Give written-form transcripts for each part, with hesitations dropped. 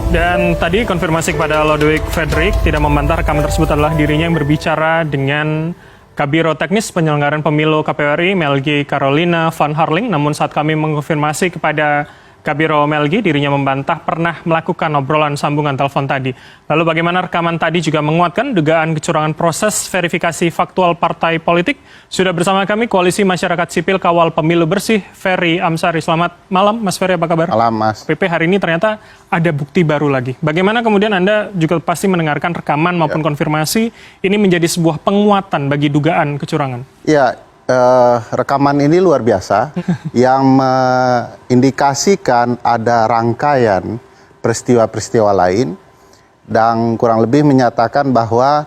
Dan tadi konfirmasi kepada Lodewijk Fredrik tidak membantah rekaman tersebut adalah dirinya yang berbicara dengan Kabiro Teknis Penyelenggaraan Pemilu KPU RI Melgi Carolina Van Harling. Namun saat kami mengkonfirmasi kepada Kabiro Melgi, dirinya membantah pernah melakukan obrolan sambungan telepon tadi. Lalu bagaimana rekaman tadi juga menguatkan dugaan kecurangan proses verifikasi faktual partai politik? Sudah bersama kami Koalisi Masyarakat Sipil Kawal Pemilu Bersih, Ferry Amsari. Selamat malam Mas Ferry, apa kabar? Malam Mas. PP, hari ini ternyata ada bukti baru lagi. Bagaimana kemudian Anda juga pasti mendengarkan rekaman maupun konfirmasi, ini menjadi sebuah penguatan bagi dugaan kecurangan? Ya, rekaman ini luar biasa yang mengindikasikan ada rangkaian peristiwa-peristiwa lain dan kurang lebih menyatakan bahwa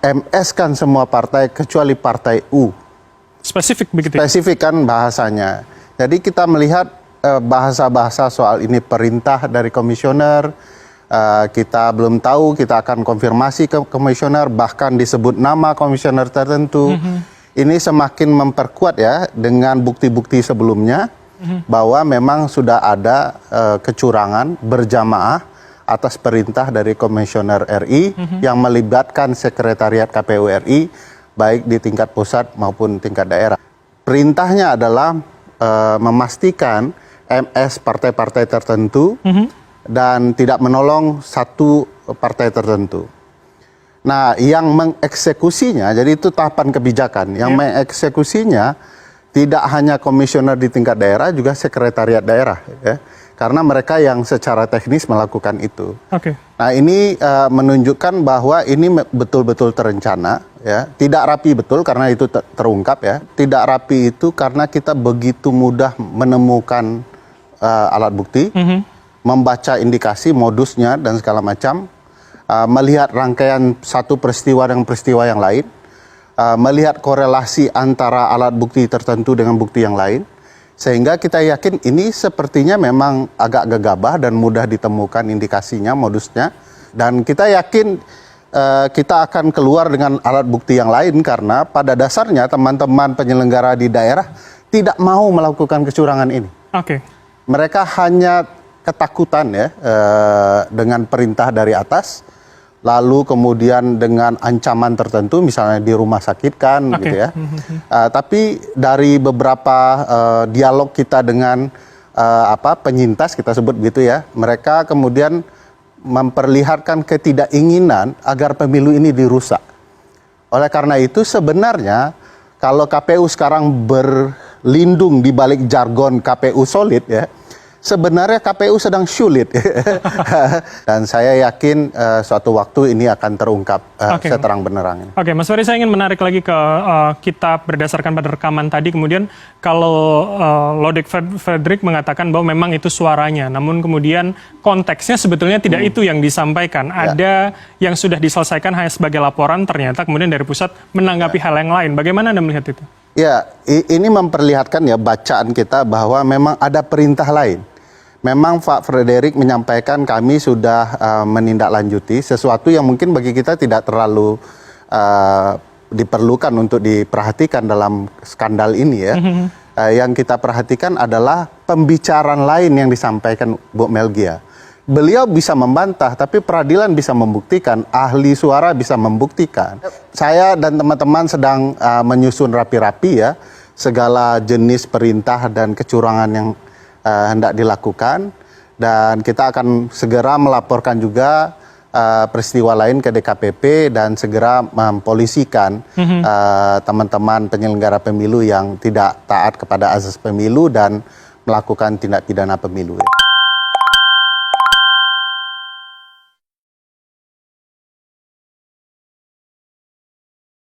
MS kan semua partai kecuali partai U. Spesifik begitu? Spesifik kan bahasanya. Jadi kita melihat bahasa-bahasa soal ini perintah dari komisioner, kita belum tahu, kita akan konfirmasi ke komisioner, bahkan disebut nama komisioner tertentu. Ini semakin memperkuat ya dengan bukti-bukti sebelumnya bahwa memang sudah ada kecurangan berjamaah atas perintah dari komisioner RI yang melibatkan sekretariat KPU RI baik di tingkat pusat maupun tingkat daerah. Perintahnya adalah memastikan MS partai-partai tertentu dan tidak menolong satu partai tertentu. Nah, yang mengeksekusinya, jadi itu tahapan kebijakan, yang mengeksekusinya tidak hanya komisioner di tingkat daerah, juga sekretariat daerah, ya, karena mereka yang secara teknis melakukan itu. Nah, ini menunjukkan bahwa ini betul-betul terencana, ya, tidak rapi betul karena itu terungkap, ya, tidak rapi itu karena kita begitu mudah menemukan alat bukti, membaca indikasi modusnya dan segala macam. Melihat rangkaian satu peristiwa dengan peristiwa yang lain, melihat korelasi antara alat bukti tertentu dengan bukti yang lain, sehingga kita yakin ini sepertinya memang agak gegabah dan mudah ditemukan indikasinya, modusnya, dan kita yakin kita akan keluar dengan alat bukti yang lain karena pada dasarnya teman-teman penyelenggara di daerah tidak mau melakukan kecurangan ini. Mereka hanya ketakutan ya dengan perintah dari atas, lalu kemudian dengan ancaman tertentu, misalnya di rumah sakit kan, gitu ya. Tapi dari beberapa dialog kita dengan penyintas, kita sebut begitu ya, mereka kemudian memperlihatkan ketidakinginan agar pemilu ini dirusak. Oleh karena itu sebenarnya kalau KPU sekarang berlindung di balik jargon KPU solid ya, sebenarnya KPU sedang sulit. Dan saya yakin suatu waktu ini akan terungkap seterang-benerang. Mas Ferry, saya ingin menarik lagi ke kitab berdasarkan pada rekaman tadi. Kemudian kalau Lodewijk Fredrik mengatakan bahwa memang itu suaranya, namun kemudian konteksnya sebetulnya tidak itu yang disampaikan. Ada yang sudah diselesaikan hanya sebagai laporan, ternyata kemudian dari pusat menanggapi hal yang lain. Bagaimana Anda melihat itu? Ya, ini memperlihatkan ya bacaan kita bahwa memang ada perintah lain. Memang Pak Fredrik menyampaikan kami sudah menindaklanjuti sesuatu yang mungkin bagi kita tidak terlalu diperlukan untuk diperhatikan dalam skandal ini ya. Yang kita perhatikan adalah pembicaraan lain yang disampaikan Bu Melgia. Beliau bisa membantah, tapi peradilan bisa membuktikan, ahli suara bisa membuktikan. Saya dan teman-teman sedang menyusun rapi-rapi ya segala jenis perintah dan kecurangan yang hendak dilakukan, dan kita akan segera melaporkan juga peristiwa lain ke DKPP dan segera mempolisikan teman-teman penyelenggara pemilu yang tidak taat kepada azas pemilu dan melakukan tindak pidana pemilu.